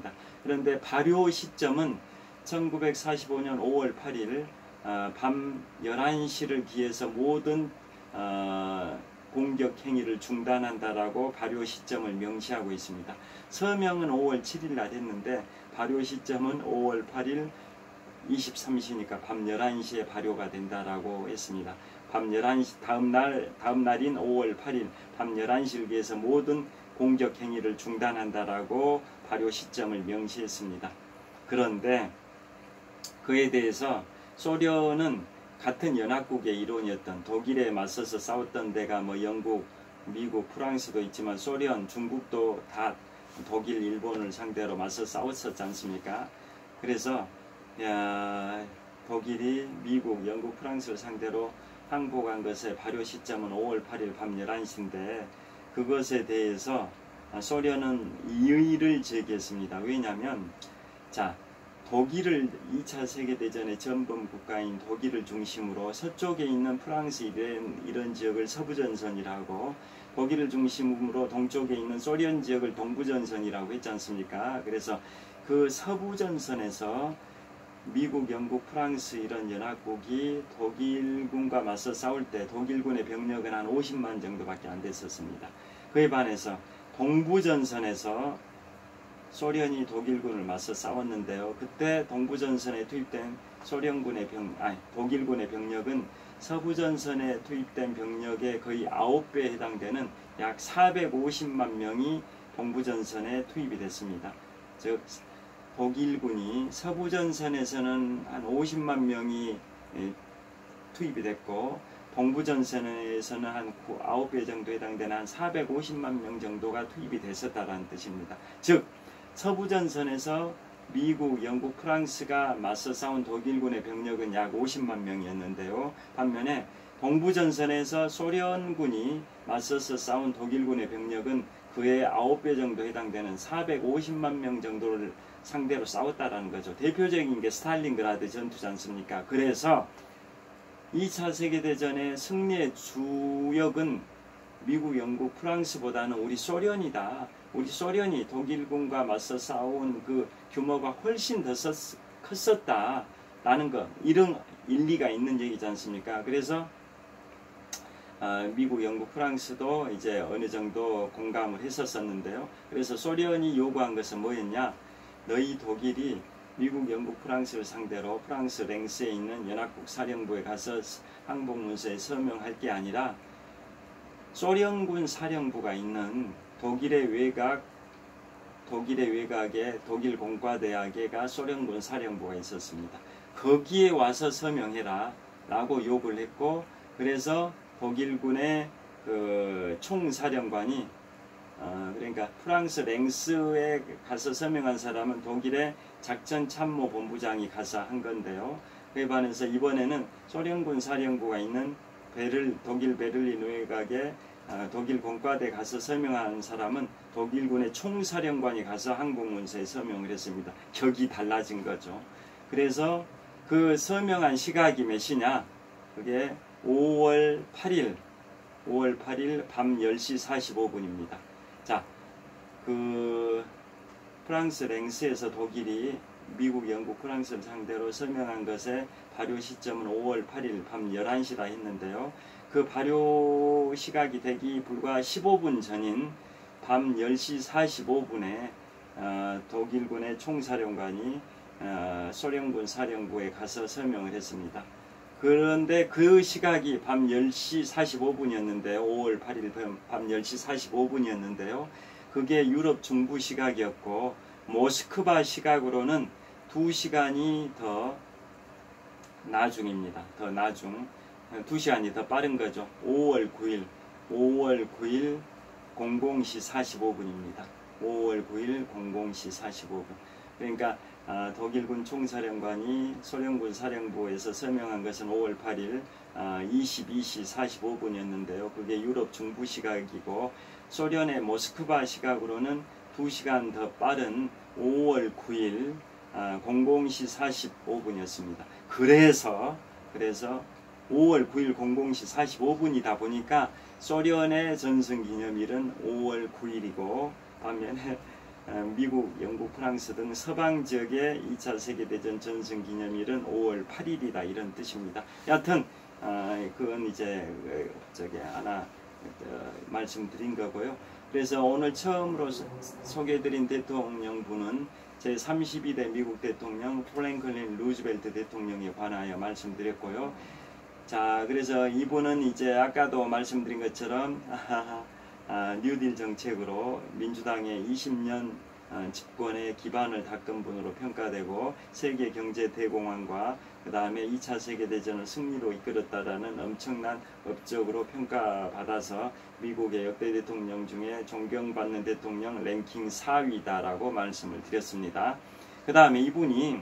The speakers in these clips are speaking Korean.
있습니다. 그런데 발효 시점은 1945년 5월 8일 밤 11시를 기해서 모든 공격 행위를 중단한다라고 발효 시점을 명시하고 있습니다. 서명은 5월 7일 날 했는데 발효 시점은 5월 8일 23시니까 밤 11시에 발효가 된다라고 했습니다. 밤 11시 다음 날인 5월 8일 밤 11시를 기해서 모든 공격 행위를 중단한다라고 발효 시점을 명시했습니다. 그런데 그에 대해서 소련은 같은 연합국의 일원이었던 독일에 맞서서 싸웠던 데가 뭐 영국, 미국, 프랑스도 있지만 소련, 중국도 다 독일, 일본을 상대로 맞서 싸웠었지 않습니까? 그래서 독일이 미국, 영국, 프랑스를 상대로 항복한 것의 발효 시점은 5월 8일 밤 11시인데 그것에 대해서 소련은 이의를 제기했습니다. 왜냐하면 독일을 2차 세계대전의 전범 국가인 독일을 중심으로 서쪽에 있는 프랑스 이런 지역을 서부전선이라고 독일을 중심으로 동쪽에 있는 소련 지역을 동부전선이라고 했지 않습니까? 그래서 그 서부전선에서 미국, 영국, 프랑스 이런 연합국이 독일군과 맞서 싸울 때 독일군의 병력은 한 50만 정도밖에 안 됐었습니다. 그에 반해서 동부전선에서 소련이 독일군을 맞서 싸웠는데요. 그때 동부전선에 투입된 독일군의 병력은 서부전선에 투입된 병력의 거의 9배에 해당되는 약 450만 명이 동부전선에 투입이 됐습니다. 즉 독일군이 서부전선에서는 한 50만 명이 투입이 됐고 동부전선에서는 한 9배 정도 해당되는 한 450만 명 정도가 투입이 됐었다는 뜻입니다. 즉 서부전선에서 미국, 영국, 프랑스가 맞서 싸운 독일군의 병력은 약 50만 명이었는데요. 반면에 동부전선에서 소련군이 맞서서 싸운 독일군의 병력은 그의 9배 정도 해당되는 450만 명 정도를 상대로 싸웠다라는 거죠. 대표적인 게 스탈린그라드 전투지 않습니까? 그래서 2차 세계대전의 승리의 주역은 미국, 영국, 프랑스보다는 우리 소련이다. 우리 소련이 독일군과 맞서 싸운 그 규모가 훨씬 더 컸었다라는 거, 이런 일리가 있는 얘기지 않습니까? 그래서 미국, 영국, 프랑스도 이제 어느 정도 공감을 했었었는데요. 그래서 소련이 요구한 것은 뭐였냐? 너희 독일이 미국, 영국, 프랑스를 상대로 프랑스 랭스에 있는 연합국 사령부에 가서 항복문서에 서명할 게 아니라 소련군 사령부가 있는 독일의 외곽에 독일 공과대학에가 소련군 사령부가 있었습니다. 거기에 와서 서명해라 라고 요구를 했고, 그래서 독일군의 그 총사령관이 그러니까 프랑스 랭스에 가서 서명한 사람은 독일의 작전참모본부장이 가서 한 건데요. 그에 반해서 이번에는 소련군 사령부가 있는 독일 베를린 외곽에 독일 공과대 가서 서명한 사람은 독일군의 총사령관이 가서 항복문서에 서명을 했습니다. 격이 달라진 거죠. 그래서 그 서명한 시각이 몇 시냐? 그게 5월 8일 밤 10시 45분입니다. 자, 그 프랑스 랭스에서 독일이 미국, 영국, 프랑스를 상대로 서명한 것의 발효 시점은 5월 8일 밤 11시라 했는데요. 그 발효 시각이 되기 불과 15분 전인 밤 10시 45분에 독일군의 총사령관이 소련군 사령부에 가서 서명을 했습니다. 그런데 그 시각이 밤 10시 45분이었는데요. 5월 8일 밤 10시 45분이었는데요. 그게 유럽 중부 시각이었고 모스크바 시각으로는 2시간이 더 나중입니다. 더 나중. 2시간이 더 빠른 거죠. 5월 9일 00시 45분입니다. 5월 9일 00시 45분. 그러니까 독일군 총사령관이 소련군 사령부에서 서명한 것은 5월 8일 22시 45분이었는데요. 그게 유럽 중부 시각이고 소련의 모스크바 시각으로는 2시간 더 빠른 5월 9일 00시 45분이었습니다. 그래서 5월 9일 00시 45분이다 보니까 소련의 전승기념일은 5월 9일이고 반면에 미국, 영국, 프랑스 등 서방 지역의 2차 세계대전 전승기념일은 5월 8일이다 이런 뜻입니다. 여하튼 그건 이제 저기 하나 말씀드린 거고요. 그래서 오늘 처음으로 소개해드린 대통령분은 제32대 미국 대통령 프랭클린 루즈벨트 대통령에 관하여 말씀드렸고요. 자, 그래서 이분은 이제 아까도 말씀드린 것처럼 뉴딜 정책으로 민주당의 20년 집권의 기반을 닦은 분으로 평가되고 세계 경제 대공황과 그 다음에 2차 세계대전을 승리로 이끌었다라는 엄청난 업적으로 평가받아서 미국의 역대 대통령 중에 존경받는 대통령 랭킹 4위다라고 말씀을 드렸습니다. 그 다음에 이분이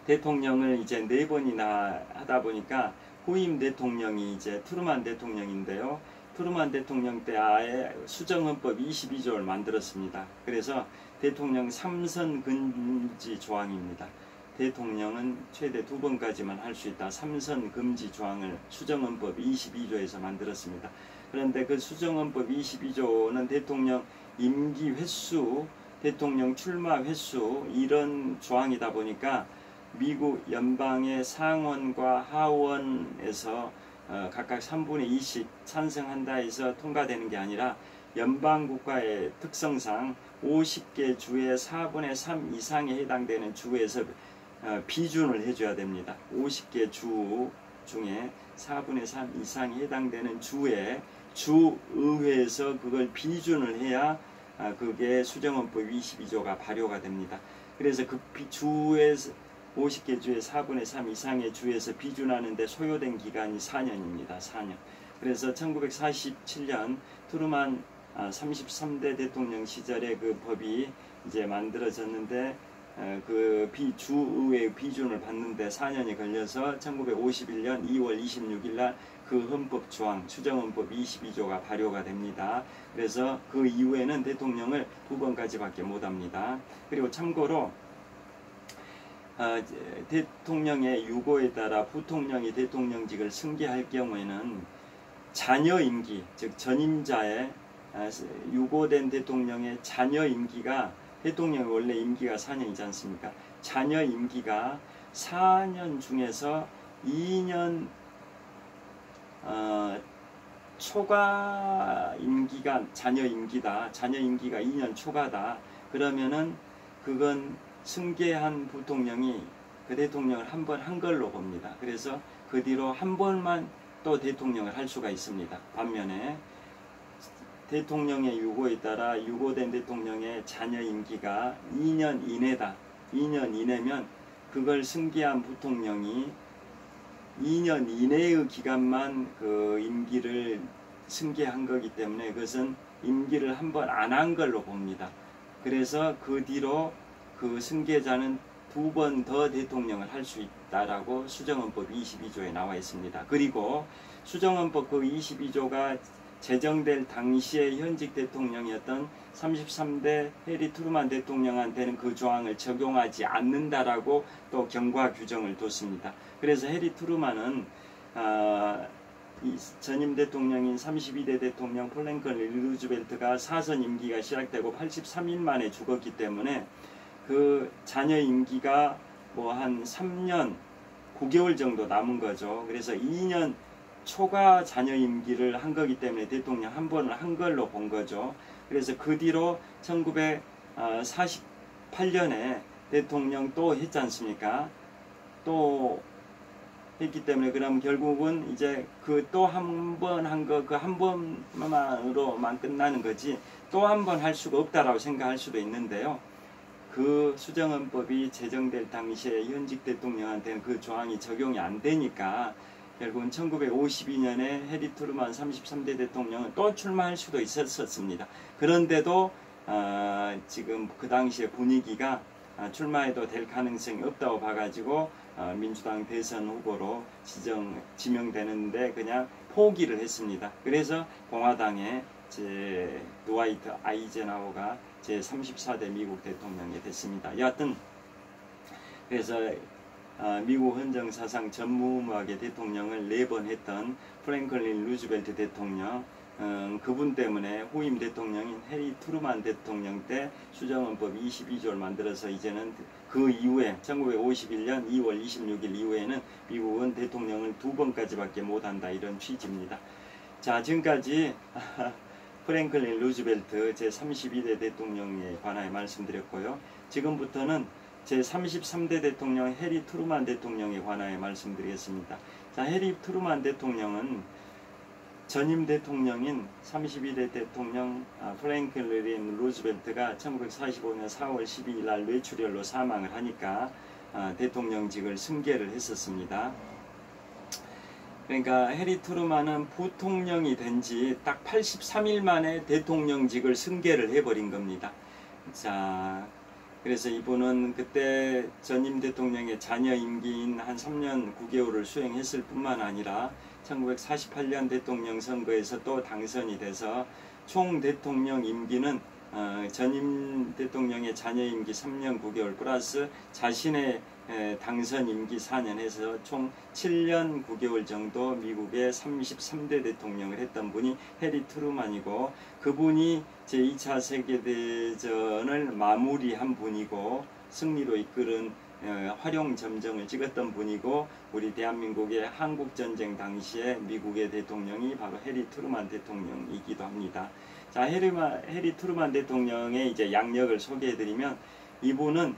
대통령을 이제 4번이나 하다 보니까 후임 대통령이 이제 트루만 대통령인데요. 트루만 대통령 때 아예 수정헌법 22조를 만들었습니다. 그래서 대통령 3선 금지 조항입니다. 대통령은 최대 2번까지만 할 수 있다. 3선 금지 조항을 수정헌법 22조에서 만들었습니다. 그런데 그 수정헌법 22조는 대통령 임기 횟수, 대통령 출마 횟수 이런 조항이다 보니까 미국 연방의 상원과 하원에서 각각 3분의 2씩 찬성한다 해서 통과되는 게 아니라 연방국가의 특성상 50개 주의 4분의 3 이상에 해당되는 주에서 비준을 해줘야 됩니다. 50개 주 중에 4분의 3 이상에 해당되는 주에 주의회에서 그걸 비준을 해야 그게 수정헌법 22조가 발효가 됩니다. 그래서 그 주에서 50개 주의 4분의 3 이상의 주에서 비준하는데 소요된 기간이 4년입니다. 4년. 그래서 1947년 트루만 33대 대통령 시절에 그 법이 이제 만들어졌는데 그 주의 비준을 받는데 4년이 걸려서 1951년 2월 26일 날 그 헌법 조항 수정헌법 22조가 발효가 됩니다. 그래서 그 이후에는 대통령을 2번까지밖에 못합니다. 그리고 참고로 대통령의 유고에 따라 부통령이 대통령직을 승계할 경우에는 자녀 임기, 즉 전임자의 유고된 대통령의 자녀 임기가 대통령이 원래 임기가 4년이지 않습니까? 자녀 임기가 4년 중에서 2년 초과 임기가 자녀 임기다. 자녀 임기가 2년 초과다. 그러면은 그건 승계한 부통령이 그 대통령을 한 번 한 걸로 봅니다. 그래서 그 뒤로 한 번만 또 대통령을 할 수가 있습니다. 반면에 대통령의 유고에 따라 유고된 대통령의 자녀 임기가 2년 이내다. 2년 이내면 그걸 승계한 부통령이 2년 이내의 기간만 그 임기를 승계한 거기 때문에 그것은 임기를 한 번 안 한 걸로 봅니다. 그래서 그 뒤로 그 승계자는 2번 더 대통령을 할 수 있다라고 수정헌법 22조에 나와 있습니다. 그리고 수정헌법 그 22조가 제정될 당시에 현직 대통령이었던 33대 해리 트루만 대통령한테는 그 조항을 적용하지 않는다라고 또 경과 규정을 뒀습니다. 그래서 해리 트루만은 이 전임 대통령인 32대 대통령 프랭클린 루즈벨트가 사선 임기가 시작되고 83일 만에 죽었기 때문에 그 자녀 임기가 뭐 한 3년 9개월 정도 남은 거죠. 그래서 2년 초과 자녀 임기를 한 거기 때문에 대통령 한 번을 한 걸로 본 거죠. 그래서 그 뒤로 1948년에 대통령 또 했지 않습니까? 또 했기 때문에 그럼 결국은 이제 그 또 한 번 한 거 그 한 번만으로만 끝나는 거지 또 한 번 할 수가 없다라고 생각할 수도 있는데요. 그 수정헌법이 제정될 당시에 현직 대통령한테는 그 조항이 적용이 안 되니까 결국은 1952년에 해리 트루만 33대 대통령은 또 출마할 수도 있었습니다. 그런데도 지금 그 당시의 분위기가 출마해도 될 가능성이 없다고 봐가지고 민주당 대선 후보로 지명되는데 그냥 포기를 했습니다. 그래서 공화당의 드와이트 아이젠하워가 제34대 미국 대통령이 됐습니다. 여하튼 그래서 미국 헌정사상 전무후무하게 대통령을 4번 했던 프랭클린 루즈벨트 대통령 그분 때문에 후임 대통령인 해리 트루만 대통령 때 수정헌법 22조를 만들어서 이제는 그 이후에 1951년 2월 26일 이후에는 미국은 대통령을 2번까지밖에 못한다, 이런 취지입니다. 자, 지금까지 프랭클린 루즈벨트 제32대 대통령에 관하여 말씀드렸고요. 지금부터는 제33대 대통령 해리 트루만 대통령에 관하여 말씀드리겠습니다. 자, 해리 트루만 대통령은 전임 대통령인 32대 대통령 프랭클린 루즈벨트가 1945년 4월 12일 날 뇌출혈로 사망을 하니까 대통령직을 승계를 했었습니다. 그러니까 해리 트루만은 부통령이 된 지 딱 83일 만에 대통령직을 승계를 해버린 겁니다. 자, 그래서 이분은 그때 전임 대통령의 자녀 임기인 한 3년 9개월을 수행했을 뿐만 아니라 1948년 대통령 선거에서 또 당선이 돼서 총 대통령 임기는 전임 대통령의 자녀 임기 3년 9개월 플러스 자신의 당선 임기 4년 해서 총 7년 9개월 정도 미국의 33대 대통령을 했던 분이 해리 트루만이고, 그분이 제2차 세계대전을 마무리한 분이고 승리로 이끌은 활용점정을 찍었던 분이고, 우리 대한민국의 한국전쟁 당시에 미국의 대통령이 바로 해리 트루만 대통령이기도 합니다. 자, 해리 트루만 대통령의 이제 양력을 소개해드리면, 이분은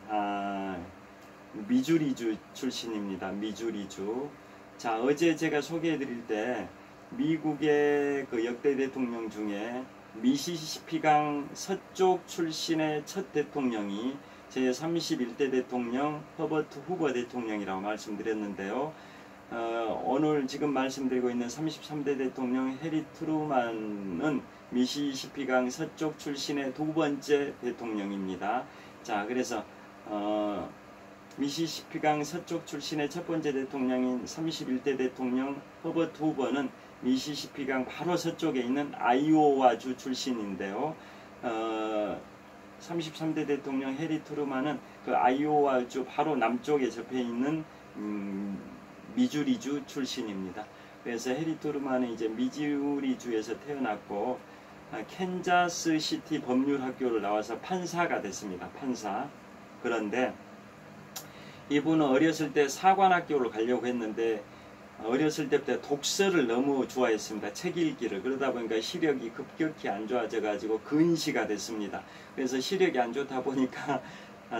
미주리주 출신입니다. 미주리주. 자, 어제 제가 소개해드릴 때 미국의 그 역대 대통령 중에 미시시피강 서쪽 출신의 첫 대통령이 제31대 대통령 허버트 후버 대통령이라고 말씀드렸는데요. 오늘 지금 말씀드리고 있는 33대 대통령 해리 트루만은 미시시피강 서쪽 출신의 두 번째 대통령입니다. 자, 그래서 미시시피강 서쪽 출신의 첫 번째 대통령인 31대 대통령 허버트 후버는 미시시피강 바로 서쪽에 있는 아이오와주 출신인데요. 33대 대통령 해리 트루만은 그 아이오와주 바로 남쪽에 접해 있는 미주리주 출신입니다. 그래서 해리 트루만은 이제 미주리주에서 태어났고 캔자스 시티 법률학교를 나와서 판사가 됐습니다. 판사. 그런데 이분은 어렸을 때 사관학교를 가려고 했는데 어렸을 때부터 독서를 너무 좋아했습니다. 책 읽기를. 그러다 보니까 시력이 급격히 안 좋아져 가지고 근시가 됐습니다. 그래서 시력이 안 좋다 보니까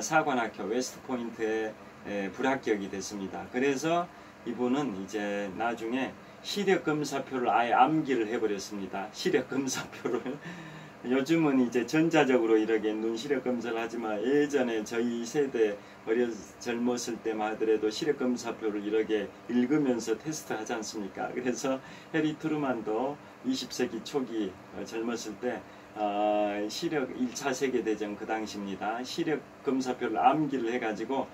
사관학교 웨스트포인트에 불합격이 됐습니다. 그래서 이분은 이제 나중에 시력검사표를 아예 암기를 해버렸습니다. 시력검사표를. 요즘은 이제 전자적으로 이렇게 눈시력 검사를 하지만 예전에 저희 세대 젊었을 때만 하더라도 시력 검사표를 이렇게 읽으면서 테스트 하지 않습니까? 그래서 해리 트루만도 20세기 초기 젊었을 때 시력 1차 세계대전 그 당시입니다. 시력 검사표를 암기를 해가지고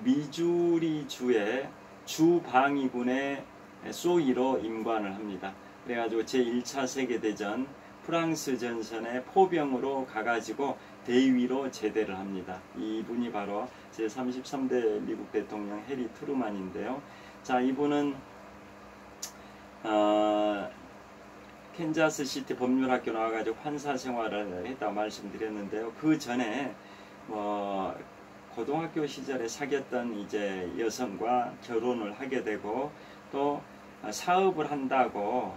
미주리주의 주방위군의 소위로 임관을 합니다. 그래가지고 제1차 세계대전 프랑스 전선에 포병으로 가가지고 대위로 제대를 합니다. 이분이 바로 제33대 미국 대통령 해리 트루만인데요. 자, 이분은 캔자스 시티 법률학교 나와가지고 판사 생활을 했다고 말씀드렸는데요. 그 전에 고등학교 시절에 사귀었던 이제 여성과 결혼을 하게 되고 또 사업을 한다고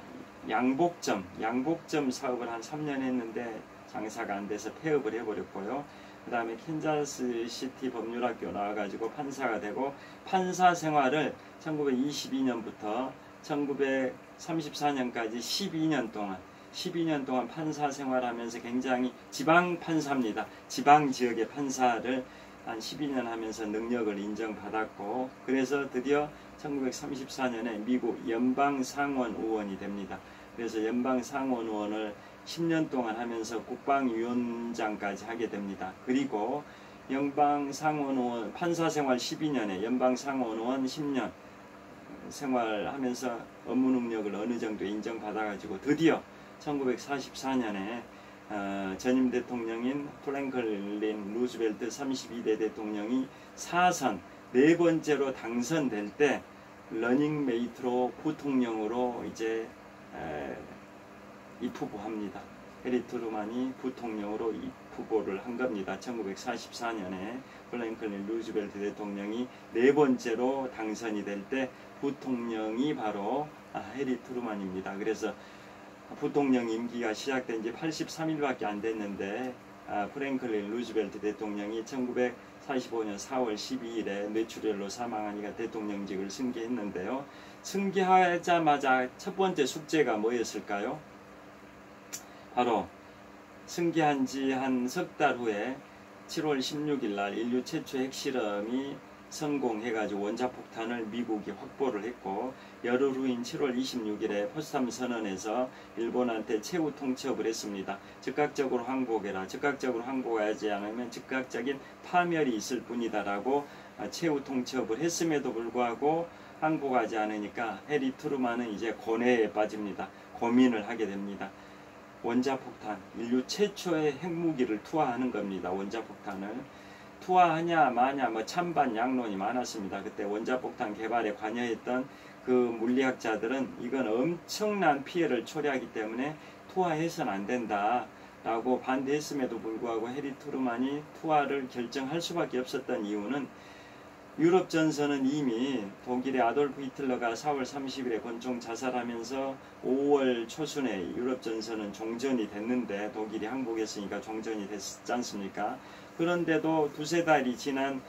양복점 사업을 한 3년 했는데 장사가 안 돼서 폐업을 해버렸고요. 그 다음에 캔자스 시티 법률학교 나와가지고 판사가 되고 판사 생활을 1922년부터 1934년까지 12년 동안 판사 생활하면서 굉장히 지방 판사입니다. 지방 지역의 판사를 한 12년 하면서 능력을 인정받았고, 그래서 드디어 1934년에 미국 연방상원 의원이 됩니다. 그래서 연방상원 의원을 10년 동안 하면서 국방위원장까지 하게 됩니다. 그리고 연방상원 의원 판사 생활 12년에 연방상원 의원 10년 생활하면서 업무 능력을 어느 정도 인정받아가지고 드디어 1944년에 전임 대통령인 프랭클린 루즈벨트 32대 대통령이 사선 4번째로 당선될 때 러닝메이트로 부통령으로 이제 입후보합니다. 해리 트루만이 부통령으로 입후보를 한 겁니다. 1944년에 프랭클린 루즈벨트 대통령이 4번째로 당선이 될 때 부통령이 바로 해리 트루만입니다. 그래서 부통령 임기가 시작된 지 83일밖에 안 됐는데 프랭클린 루즈벨트 대통령이 1945년 4월 12일에 뇌출혈로 사망하니까 대통령직을 승계했는데요. 승계하자마자 첫 번째 숙제가 뭐였을까요? 바로 승계한 지 한 석 달 후에 7월 16일 날 인류 최초 핵실험이 성공해가지고 원자폭탄을 미국이 확보를 했고, 열흘 후인 7월 26일에 포츠담 선언에서 일본한테 최후 통첩을 했습니다. 즉각적으로 항복해라. 즉각적으로 항복하지 않으면 즉각적인 파멸이 있을 뿐이다라고 최후 통첩을 했음에도 불구하고 항복하지 않으니까 해리 트루만은 이제 고뇌에 빠집니다. 고민을 하게 됩니다. 원자폭탄, 인류 최초의 핵무기를 투하하는 겁니다. 원자폭탄을 투하하냐 마냐 찬반 양론이 많았습니다. 그때 원자폭탄 개발에 관여했던 그 물리학자들은 이건 엄청난 피해를 초래하기 때문에 투하해서는 안 된다 라고 반대했음에도 불구하고 해리 트루만이 투하를 결정할 수밖에 없었던 이유는, 유럽 전선은 이미 독일의 아돌프 히틀러가 4월 30일에 권총 자살하면서 5월 초순에 유럽 전선은 종전이 됐는데, 독일이 항복했으니까 종전이 됐지 않습니까? 그런데도 두세 달이 지난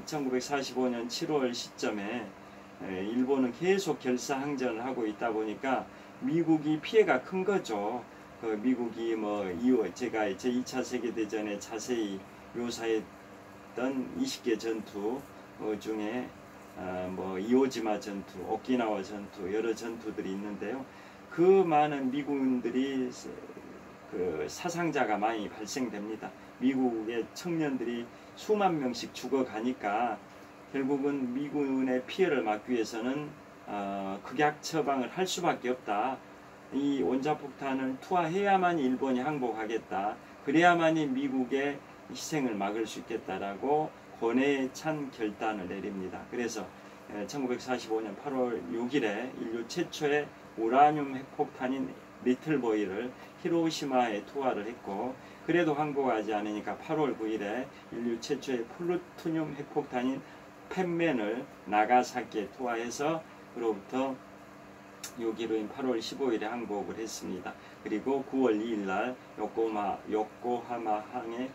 1945년 7월 시점에 일본은 계속 결사항전을 하고 있다 보니까 미국이 피해가 큰 거죠. 미국이 제가 제2차 세계대전에 자세히 묘사했던 20개 전투 중에 이오지마 전투, 오키나와 전투, 여러 전투들이 있는데요. 그 많은 미군들이 사상자가 많이 발생됩니다. 미국의 청년들이 수만 명씩 죽어가니까 결국은 미군의 피해를 막기 위해서는 극약 처방을 할 수밖에 없다. 이 원자폭탄을 투하해야만 일본이 항복하겠다. 그래야만이 미국의 희생을 막을 수 있겠다라고 고뇌에 찬 결단을 내립니다. 그래서 1945년 8월 6일에 인류 최초의 우라늄 핵폭탄인 리틀보이를 히로시마에 투하를 했고, 그래도 항복하지 않으니까 8월 9일에 인류 최초의 플루토늄 핵폭탄인 펜맨을 나가사키에 투하해서 그로부터 6일 후인 8월 15일에 항복을 했습니다. 그리고 9월 2일 날 요코하마항에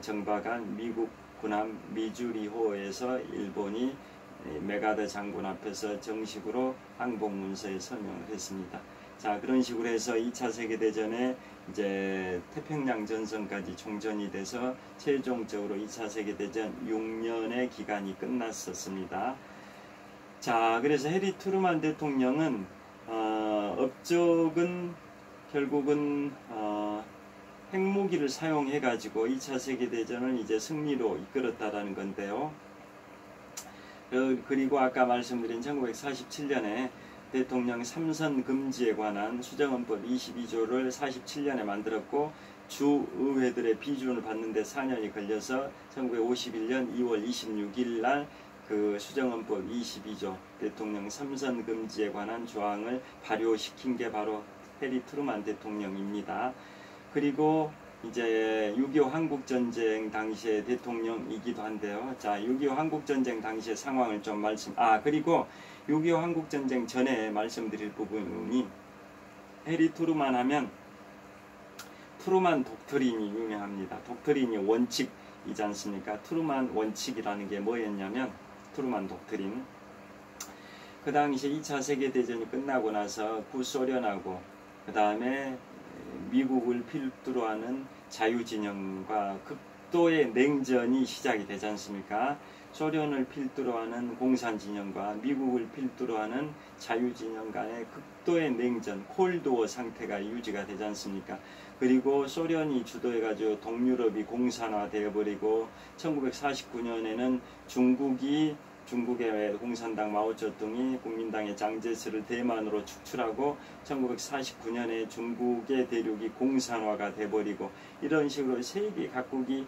정박한 미국 군함 미주리호에서 일본이 메가더 장군 앞에서 정식으로 항복 문서에 서명을 했습니다. 자, 그런 식으로 해서 2차 세계대전에 이제 태평양 전선까지 종전이 돼서 최종적으로 2차 세계대전 6년의 기간이 끝났었습니다. 자, 그래서 해리 트루만 대통령은 업적은 결국은 핵무기를 사용해 가지고 2차 세계대전을 이제 승리로 이끌었다라는 건데요. 그리고 아까 말씀드린 1947년에 대통령 삼선 금지에 관한 수정헌법 22조를 47년에 만들었고, 주의회들의 비준을 받는데 4년이 걸려서 1951년 2월 26일 날 그 수정헌법 22조 대통령 삼선 금지에 관한 조항을 발효시킨 게 바로 해리 트루만 대통령입니다. 그리고 이제 6.25 한국전쟁 당시의 대통령이기도 한데요. 자, 6.25 한국전쟁 당시의 상황을 좀 그리고 6.25 한국전쟁 전에 말씀드릴 부분이, 해리 트루만 하면 트루만 독트린이 유명합니다. 독트린이 원칙이지 않습니까? 트루만 원칙이라는 게 뭐였냐면, 트루만 독트린, 그 당시 2차 세계대전이 끝나고 나서 구소련하고 그 다음에 미국을 필두로 하는 자유진영과 극도의 냉전이 시작이 되지 않습니까? 소련을 필두로 하는 공산진영과 미국을 필두로 하는 자유진영 간의 극도의 냉전, 콜드워 상태가 유지가 되지 않습니까? 그리고 소련이 주도해가지고 동유럽이 공산화되어버리고, 1949년에는 중국의 공산당 마오쩌둥이 국민당의 장제스를 대만으로 축출하고 1949년에 중국의 대륙이 공산화가 돼버리고, 이런 식으로 세계 각국이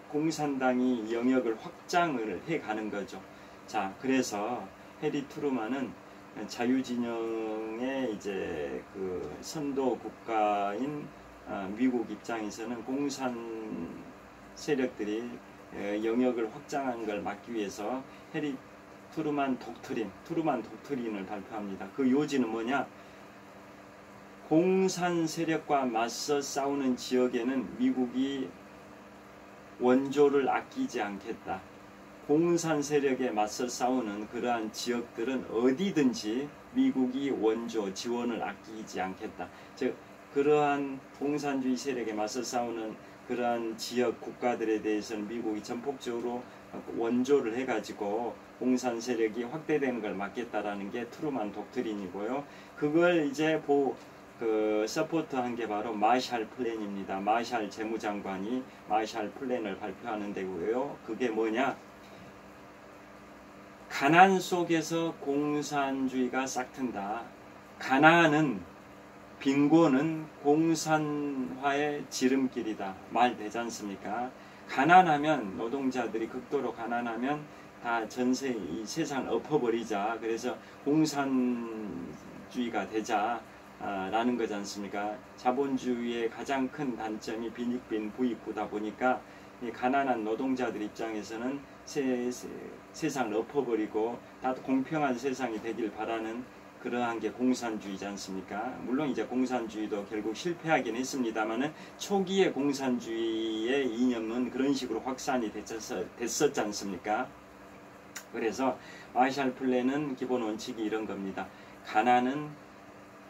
공산당이 영역을 확장을 해가는 거죠. 자, 그래서 해리 트루만은 자유진영의 이제 그 선도 국가인 미국 입장에서는 공산 세력들이 영역을 확장한 걸 막기 위해서 해리 트루만 독트린을 발표합니다. 그 요지는 뭐냐? 공산 세력과 맞서 싸우는 지역에는 미국이 원조를 아끼지 않겠다. 공산 세력에 맞서 싸우는 그러한 지역들은 어디든지 미국이 원조 지원을 아끼지 않겠다. 즉 그러한 공산주의 세력에 맞서 싸우는 그러한 지역 국가들에 대해서는 미국이 전폭적으로 원조를 해가지고 공산 세력이 확대되는 걸 막겠다라는 게 트루만 독트린이고요. 그걸 이제 서포트한 게 바로 마샬 플랜입니다. 마샬 재무장관이 마샬 플랜을 발표하는 데고요. 그게 뭐냐? 가난 속에서 공산주의가 싹튼다. 가난은 빈곤은 공산화의 지름길이다. 말 되지 않습니까? 가난하면 노동자들이 극도로 가난하면 다 전세 이 세상을 엎어버리자. 그래서 공산주의가 되자. 라는 거지 않습니까? 자본주의의 가장 큰 단점이 빈익빈 부익부다 보니까 이 가난한 노동자들 입장에서는 세상을 엎어버리고 다 공평한 세상이 되길 바라는 그러한 게 공산주의지 않습니까? 물론 이제 공산주의도 결국 실패하긴 했습니다만은 초기의 공산주의의 이념은 그런 식으로 확산이 됐었지 않습니까? 그래서 마샬 플랜은 기본 원칙이 이런 겁니다. 가난은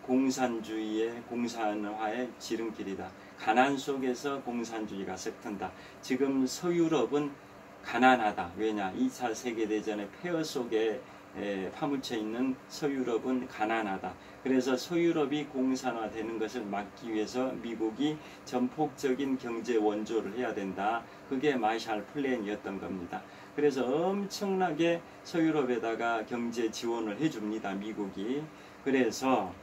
공산주의의 공산화의 지름길이다. 가난 속에서 공산주의가 썩튼다. 지금 서유럽은 가난하다. 왜냐? 2차 세계대전의 폐허 속에 파묻혀 있는 서유럽은 가난하다. 그래서 서유럽이 공산화되는 것을 막기 위해서 미국이 전폭적인 경제 원조를 해야 된다. 그게 마샬 플랜이었던 겁니다. 그래서 엄청나게 서유럽에다가 경제 지원을 해줍니다. 미국이. 그래서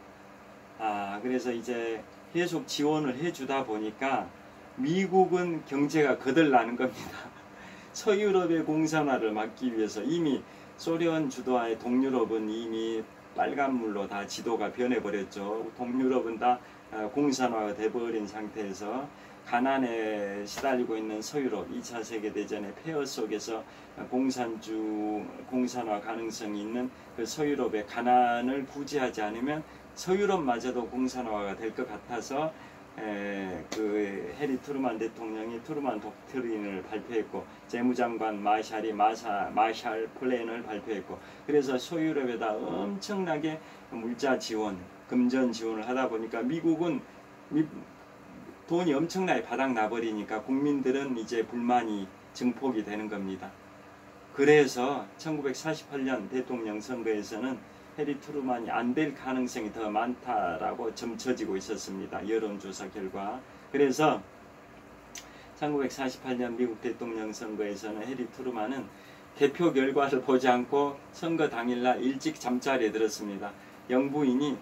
이제 계속 지원을 해주다 보니까 미국은 경제가 거덜나는 겁니다. 서유럽의 공산화를 막기 위해서 이미 소련 주도하에 동유럽은 이미 빨간물로 다 지도가 변해버렸죠. 동유럽은 다 공산화가 돼버린 상태에서 가난에 시달리고 있는 서유럽 2차 세계대전의 폐허 속에서 공산화 가능성이 있는 그 서유럽의 가난을 구제하지 않으면 서유럽마저도 공산화가 될 것 같아서 그 해리 트루만 대통령이 트루만 독트린을 발표했고 재무장관 마샬이 마샬 플랜을 발표했고 그래서 서유럽에다 엄청나게 물자 지원, 금전 지원을 하다 보니까 미국은 돈이 엄청나게 바닥나버리니까 국민들은 이제 불만이 증폭이 되는 겁니다. 그래서 1948년 대통령 선거에서는 해리 트루만이 안 될 가능성이 더 많다라고 점쳐지고 있었습니다. 여론조사 결과. 그래서 1948년 미국 대통령 선거에서는 해리 트루만은 개표 결과를 보지 않고 선거 당일날 일찍 잠자리에 들었습니다. 영부인이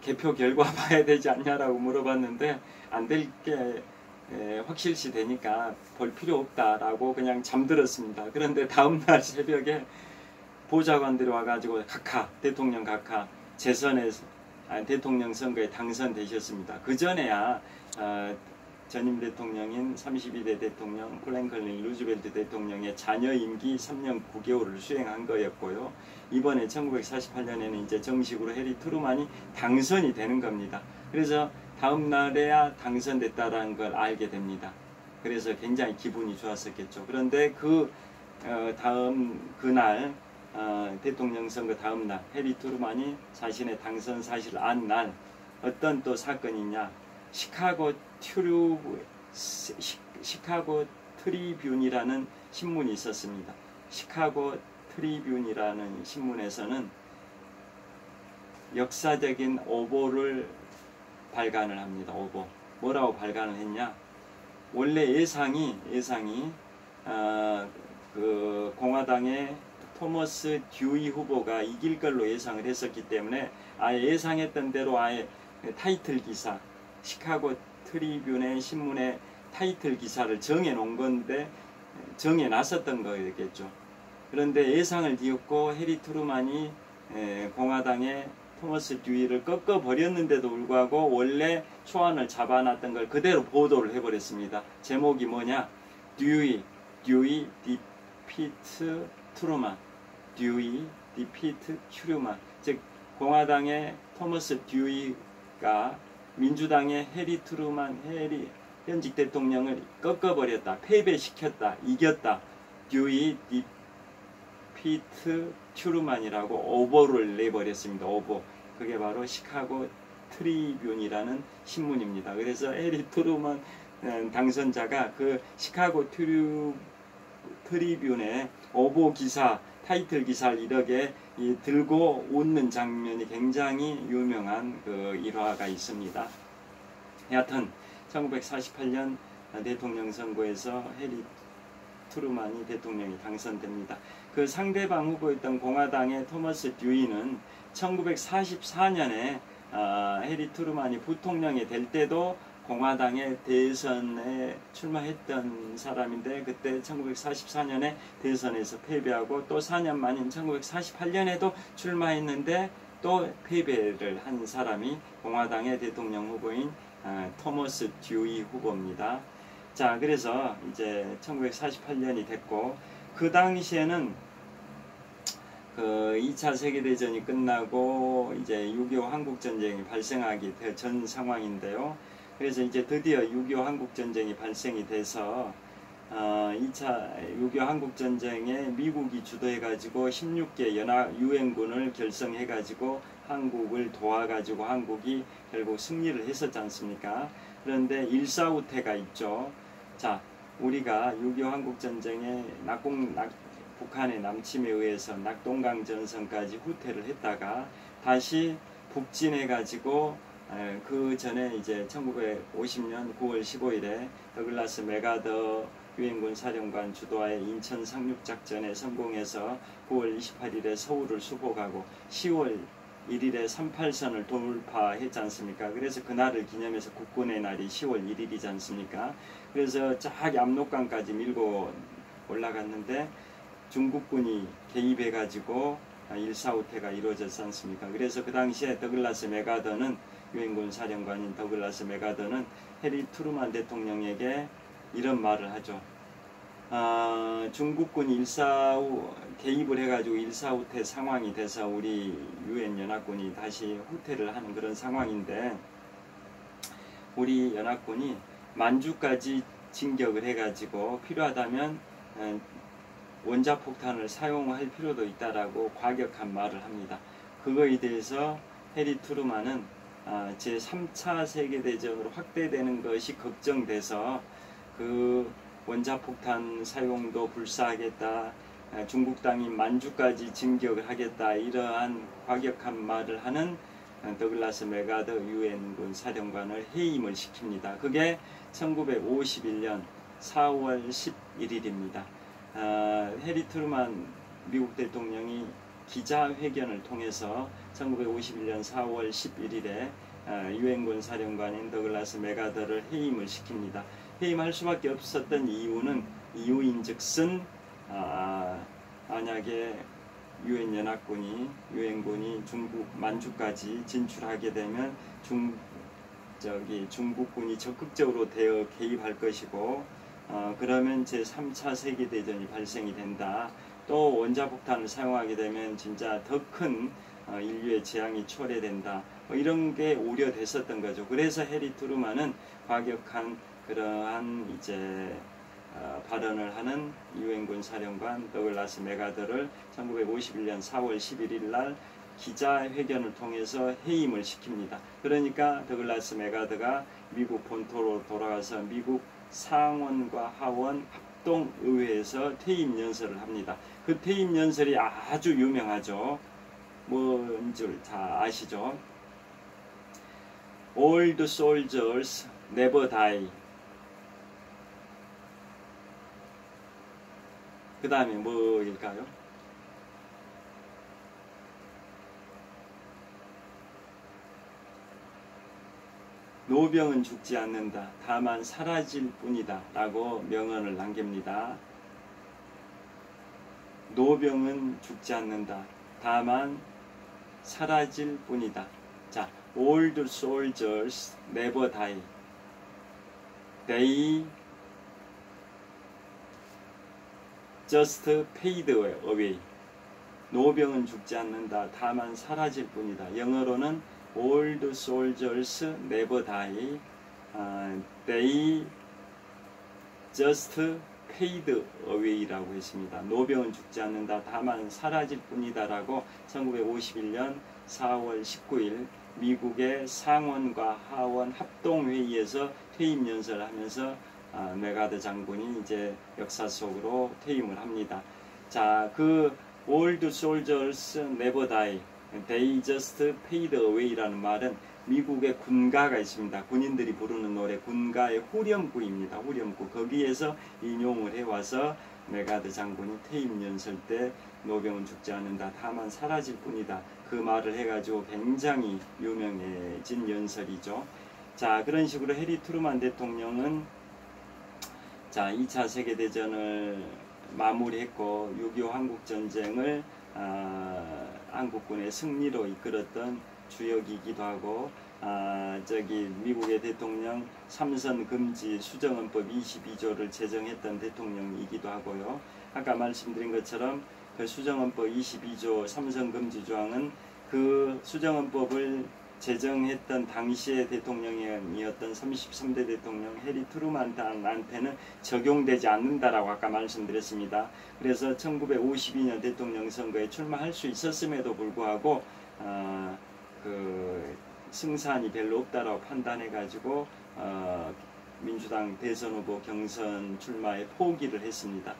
개표 결과 봐야 되지 않냐라고 물어봤는데 안 될 게 확실시 되니까 볼 필요 없다라고 그냥 잠들었습니다. 그런데 다음날 새벽에 보좌관들이 와가지고 대통령 각하 대통령 선거에 당선되셨습니다. 그 전에야 전임 대통령인 32대 대통령 프랭클린 루즈벨트 대통령의 자녀 임기 3년 9개월을 수행한 거였고요. 이번에 1948년에는 이제 정식으로 해리 트루만이 당선이 되는 겁니다. 그래서 다음 날에야 당선됐다는 걸 알게 됩니다. 그래서 굉장히 기분이 좋았었겠죠. 그런데 그날 대통령 선거 다음 날 해리 트루만이 자신의 당선 사실을 안 날 어떤 또 사건이 있냐? 시카고 트리뷴이라는 신문이 있었습니다. 시카고 트리뷴이라는 신문에서는 역사적인 오보를 발간을 합니다. 오보. 뭐라고 발간을 했냐? 원래 예상이 그 공화당의 토머스 듀이 후보가 이길 걸로 예상을 했었기 때문에 아예 예상했던 대로 아예 타이틀 기사 시카고 트리뷴의 신문의 타이틀 기사를 정해 놓은 건데 정해 놨었던 거겠죠. 그런데 예상을 뒤엎고 해리 트루만이 공화당의 토머스 듀이를 꺾어버렸는데도 불구하고 원래 초안을 잡아놨던 걸 그대로 보도를 해버렸습니다. 제목이 뭐냐? 듀이 디피트 트루만, 듀이 디피트 트루만. 즉 공화당의 토머스 듀이가 민주당의 해리 트루만, 현직 대통령을 꺾어버렸다, 패배시켰다, 이겼다. 듀이 디피트 트루만이라고 오보를 내버렸습니다. 오보. 그게 바로 시카고 트리뷴이라는 신문입니다. 그래서 해리 트루만 당선자가 그 시카고 트리뷴의 오보 기사, 타이틀 기사를 이렇게 들고 웃는 장면이 굉장히 유명한 그 일화가 있습니다. 여하튼 1948년 대통령 선거에서 해리 트루만이 대통령이 당선됩니다. 그 상대방 후보였던 공화당의 토머스 듀이는 1944년에 해리 트루만이 부통령이 될 때도 공화당의 대선에 출마했던 사람인데, 그때 1944년에 대선에서 패배하고 또 4년 만인 1948년에도 출마했는데 또 패배를 한 사람이 공화당의 대통령 후보인 토머스 듀이 후보입니다. 자, 그래서 이제 1948년이 됐고, 그 당시에는 그 2차 세계대전이 끝나고 이제 6.25 한국전쟁이 발생하기 전 상황인데요. 그래서 이제 드디어 6.25 한국전쟁이 발생이 돼서 2차 6.25 한국전쟁에 미국이 주도해가지고 16개 연합 유엔군을 결성해가지고 한국을 도와가지고 한국이 결국 승리를 했었지 않습니까? 그런데 일사후퇴가 있죠. 자, 우리가 6.25 한국전쟁에 북한의 남침에 의해서 낙동강전선까지 후퇴를 했다가 다시 북진해가지고 그 전에 이제 1950년 9월 15일에 더글라스 맥아더 유엔군 사령관 주도하에 인천 상륙작전에 성공해서 9월 28일에 서울을 수복하고 10월 1일에 38선을 돌파했지 않습니까? 그래서 그날을 기념해서 국군의 날이 10월 1일이지 않습니까? 그래서 쫙 압록강까지 밀고 올라갔는데 중국군이 개입해가지고 일사후퇴가 이루어졌지 않습니까? 그래서 그 당시에 더글라스 맥아더는 유엔군 사령관인 더글라스 맥아더는 해리 트루만 대통령에게 이런 말을 하죠. 중국군이 개입을 해가지고 일사후퇴 상황이 돼서 우리 유엔 연합군이 다시 후퇴를 하는 그런 상황인데, 우리 연합군이 만주까지 진격을 해가지고 필요하다면 원자폭탄을 사용할 필요도 있다라고 과격한 말을 합니다. 그거에 대해서 해리 트루만은 제3차 세계대전으로 확대되는 것이 걱정돼서 그 원자폭탄 사용도 불사하겠다, 중국 땅이 만주까지 진격을 하겠다, 이러한 과격한 말을 하는 더글라스 맥아더 유엔군 사령관을 해임을 시킵니다. 그게 1951년 4월 11일입니다. 해리 트루만 미국 대통령이 기자회견을 통해서 1951년 4월 11일에 유엔군 사령관인 더글라스 맥아더를 해임을 시킵니다. 해임할 수밖에 없었던 이유인즉슨 만약에 유엔군이 중국 만주까지 진출하게 되면 중국군이 적극적으로 대어 개입할 것이고, 그러면 제3차 세계대전이 발생이 된다. 또 원자폭탄을 사용하게 되면 진짜 더 큰 인류의 재앙이 초래된다. 이런 게 우려됐었던 거죠. 그래서 해리 트루만은 과격한 그러한 이제 발언을 하는 유엔군 사령관 더글라스 맥아더를 1951년 4월 11일 날 기자회견을 통해서 해임을 시킵니다. 그러니까 더글라스 맥아더가 미국 본토로 돌아가서 미국 상원과 하원 합동의회에서 퇴임 연설을 합니다. 그 퇴임 연설이 아주 유명하죠. 뭔 줄 다 아시죠? All the soldiers never die. 그 다음에 뭐일까요? 노병은 죽지 않는다. 다만 사라질 뿐이다. 라고 명언을 남깁니다. 노병은 죽지 않는다. 다만 사라질 뿐이다. 자, old soldiers never die. They just fade away. 노병은 죽지 않는다. 다만 사라질 뿐이다. 영어로는 old soldiers never die. They just fade away라고 했습니다. 노병은 죽지 않는다. 다만 사라질 뿐이다 라고 1951년 4월 19일 미국의 상원과 하원 합동회의에서 퇴임 연설을 하면서 메가드 장군이 이제 역사 속으로 퇴임을 합니다. 자, 그 old soldiers never die, they just fade away라는 말은 미국의 군가가 있습니다. 군인들이 부르는 노래 군가의 후렴구입니다. 후렴구. 거기에서 인용을 해와서 메가드 장군이 퇴임 연설 때 노병은 죽지 않는다. 다만 사라질 뿐이다. 그 말을 해가지고 굉장히 유명해진 연설이죠. 자, 그런 식으로 해리 트루만 대통령은 자, 2차 세계대전을 마무리했고 6.25 한국전쟁을 한국군의 승리로 이끌었던 주역이기도 하고 미국의 대통령 삼선 금지 수정헌법 22조를 제정했던 대통령이기도 하고요. 아까 말씀드린 것처럼 그 수정헌법 22조 삼선 금지 조항은 그 수정헌법을 제정했던 당시의 대통령이었던 33대 대통령 해리 트루만한테는 적용되지 않는다라고 아까 말씀드렸습니다. 그래서 1952년 대통령 선거에 출마할 수 있었음에도 불구하고 그 승산이 별로 없다라고 판단해 가지고 민주당 대선 후보 경선 출마에 포기를 했습니다.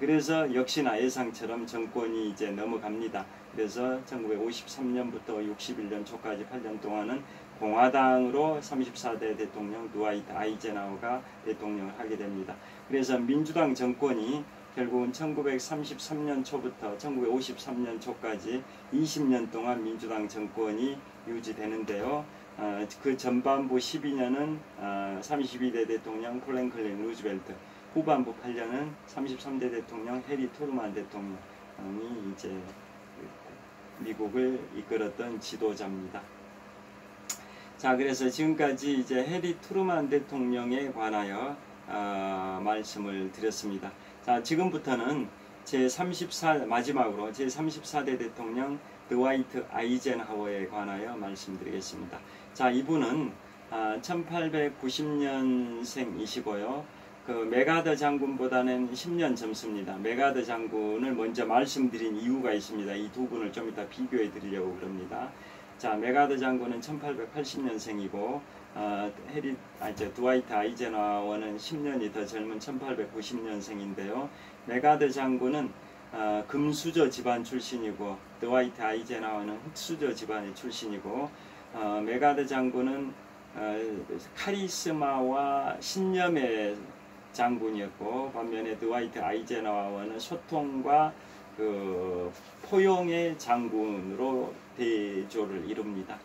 그래서 역시나 예상처럼 정권이 이제 넘어갑니다. 그래서 1953년부터 61년 초까지 8년 동안은 공화당으로 34대 대통령 드와이트 아이젠하워가 대통령을 하게 됩니다. 그래서 민주당 정권이 결국은 1933년 초부터 1953년 초까지 20년 동안 민주당 정권이 유지되는데요. 그 전반부 12년은 32대 대통령 프랭클린 루즈벨트, 후반부 8년은 33대 대통령 해리 트루만 대통령이 이제 미국을 이끌었던 지도자입니다. 자, 그래서 지금까지 이제 해리 트루만 대통령에 관하여 말씀을 드렸습니다. 자, 지금부터는 마지막으로 제34대 대통령 드와이트 아이젠하워에 관하여 말씀드리겠습니다. 자, 이분은 1890년생이시고요. 그 메가더 장군보다는 10년 젊습니다. 메가더 장군을 먼저 말씀드린 이유가 있습니다. 이 두 분을 좀 이따 비교해 드리려고 그럽니다. 자, 메가더 장군은 1880년생이고 드와이트 아이젠하워는 10년이 더 젊은 1890년생인데요. 메가더 장군은 금수저 집안 출신이고 드와이트 아이젠하워는 흑수저 집안의 출신이고 메가더 장군은 카리스마와 신념의 장군이었고 반면에 드와이트 아이젠하워는 소통과 그 포용의 장군으로 대조를 이룹니다.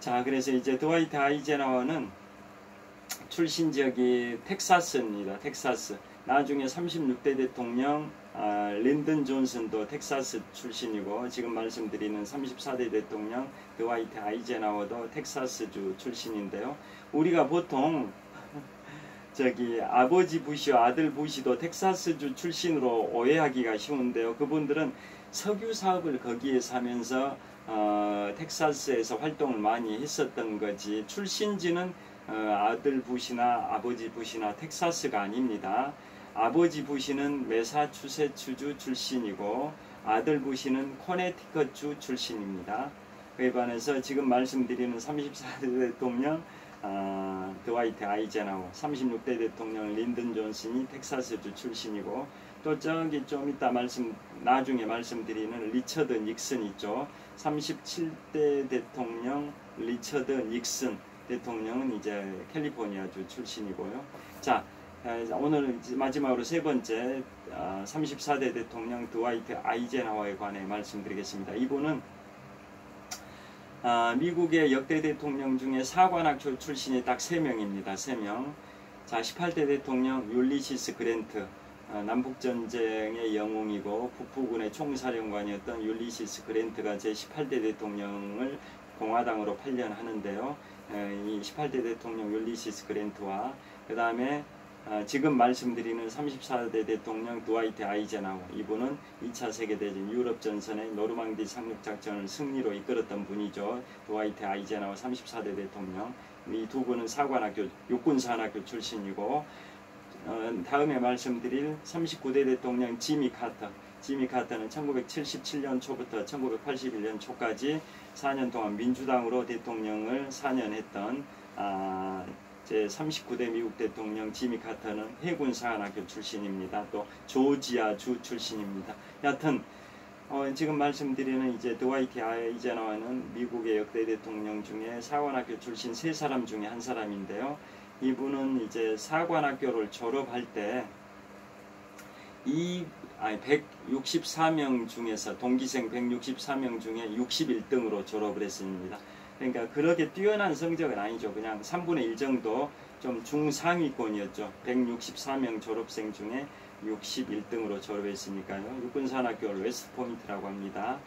자, 그래서 이제 드와이트 아이젠하워는 출신 지역이 텍사스입니다. 텍사스. 나중에 36대 대통령 린든 존슨도 텍사스 출신이고 지금 말씀드리는 34대 대통령 드와이트 아이젠하워도 텍사스주 출신인데요. 우리가 보통 아버지 부시와 아들 부시도 텍사스주 출신으로 오해하기가 쉬운데요. 그분들은 석유 사업을 거기에서 하면서 텍사스에서 활동을 많이 했었던 거지 출신지는 아들 부시나 아버지 부시나 텍사스가 아닙니다. 아버지 부시는 매사추세츠주 출신이고 아들 부시는 코네티컷주 출신입니다. 그에 반해서 지금 말씀드리는 34대 대통령 드와이트 아이젠하워, 36대 대통령 린든 존슨이 텍사스주 출신이고 또 저기 좀 이따 나중에 말씀드리는 리처드 닉슨 있죠. 37대 대통령 리처드 닉슨 대통령은 이제 캘리포니아주 출신이고요. 자, 오늘 마지막으로 세 번째 34대 대통령 드와이트 아이젠하워에 관해 말씀드리겠습니다. 이분은 미국의 역대 대통령 중에 사관학교 출신이 딱 3명입니다. 3명. 자, 18대 대통령 율리시스 그랜트, 남북전쟁의 영웅이고 북부군의 총사령관이었던 율리시스 그랜트가 제18대 대통령을 공화당으로 8년 하는데요. 이 18대 대통령 율리시스 그랜트와 그 다음에 지금 말씀드리는 34대 대통령 드와이트 아이젠하워, 이분은 2차 세계대전 유럽전선의 노르망디 상륙작전을 승리로 이끌었던 분이죠. 드와이트 아이젠하워 34대 대통령. 이 두 분은 사관학교, 육군사관학교 출신이고, 다음에 말씀드릴 39대 대통령 지미 카터. 지미 카터는 1977년 초부터 1981년 초까지 4년 동안 민주당으로 대통령을 4년 했던 제39대 미국 대통령 지미 카터는 해군사관학교 출신입니다. 또 조지아주 출신입니다. 여하튼 지금 말씀드리는 이제 드와이트 아이젠하워는 미국의 역대 대통령 중에 사관학교 출신 3사람 중에 한 사람인데요. 이분은 이제 사관학교를 졸업할 때 164명 중에서 동기생 164명 중에 61등으로 졸업을 했습니다. 그러니까 그렇게 뛰어난 성적은 아니죠. 그냥 3분의 1 정도 좀 중상위권이었죠. 164명 졸업생 중에 61등으로 졸업했으니까요. 육군사관학교를 웨스트포인트라고 합니다.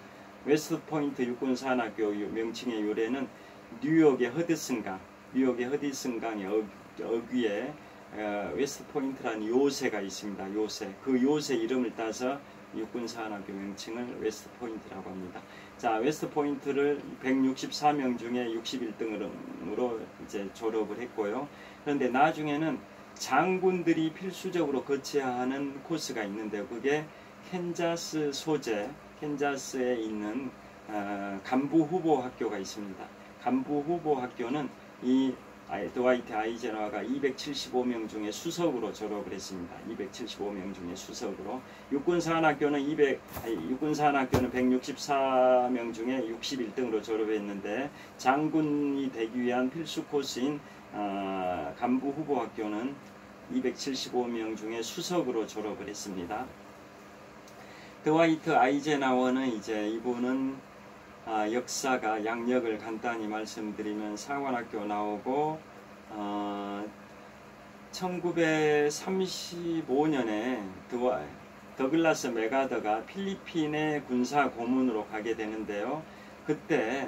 웨스트포인트 육군사관학교 명칭의 유래는 뉴욕의 허드슨강, 뉴욕의 허드슨강의 어귀에 웨스트포인트라는 요새가 있습니다. 요새. 그 요새 이름을 따서 육군사관학교 명칭을 웨스트포인트라고 합니다. 자, 웨스트포인트를 164명 중에 61등으로 이제 졸업을 했고요. 그런데 나중에는 장군들이 필수적으로 거쳐야 하는 코스가 있는데, 그게 캔자스 소재, 캔자스에 있는 간부 후보 학교가 있습니다. 간부 후보 학교는 이 드와이트 아이젠하워가 275명 중에 수석으로 졸업을 했습니다. 275명 중에 수석으로. 육군사관학교는 164명 중에 61등으로 졸업했는데, 장군이 되기 위한 필수 코스인 간부 후보 학교는 275명 중에 수석으로 졸업을 했습니다. 드와이트 아이젠하워는 이제 이분은 역사가 양력을 간단히 말씀드리면 사관학교 나오고 1935년에 더글라스 맥아더가 필리핀의 군사 고문으로 가게 되는데요. 그때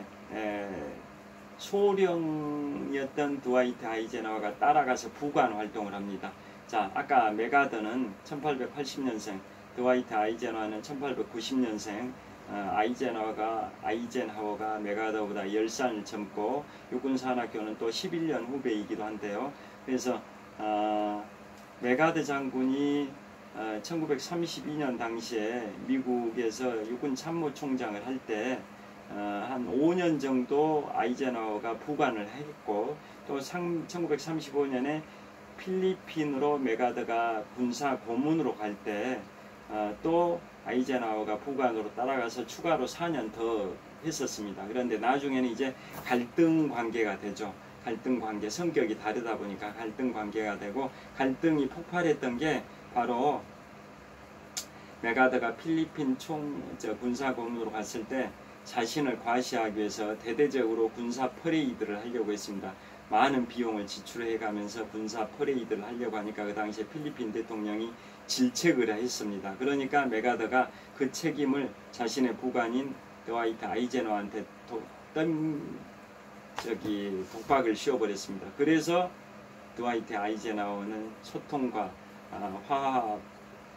소령이었던 드와이트 아이젠하워가 따라가서 부관 활동을 합니다. 자, 아까 맥아더는 1880년생, 드와이트 아이젠하워는 1890년생, 아이젠하워가 맥아더보다 10살 젊고 육군사관학교는 또 11년 후배이기도 한데요. 그래서 맥아더 장군이 1932년 당시에 미국에서 육군 참모총장을 할 때 한 5년 정도 아이젠하워가 부관을 했고, 또 1935년에 필리핀으로 맥아더가 군사 고문으로 갈 때 또 아이젠하워가 부관으로 따라가서 추가로 4년 더 했었습니다. 그런데 나중에는 이제 갈등 관계가 되죠. 갈등 관계, 성격이 다르다 보니까 갈등 관계가 되고, 갈등이 폭발했던 게 바로 맥아더가 필리핀 군사 고문으로 갔을 때 자신을 과시하기 위해서 대대적으로 군사 퍼레이드를 하려고 했습니다. 많은 비용을 지출해 가면서 군사 퍼레이드를 하려고 하니까 그 당시에 필리핀 대통령이 질책을 했습니다. 그러니까 맥아더가 그 책임을 자신의 부관인 드와이트 아이젠하워한테 독박을 씌워버렸습니다. 그래서 드와이트 아이젠하워는 소통과 화합,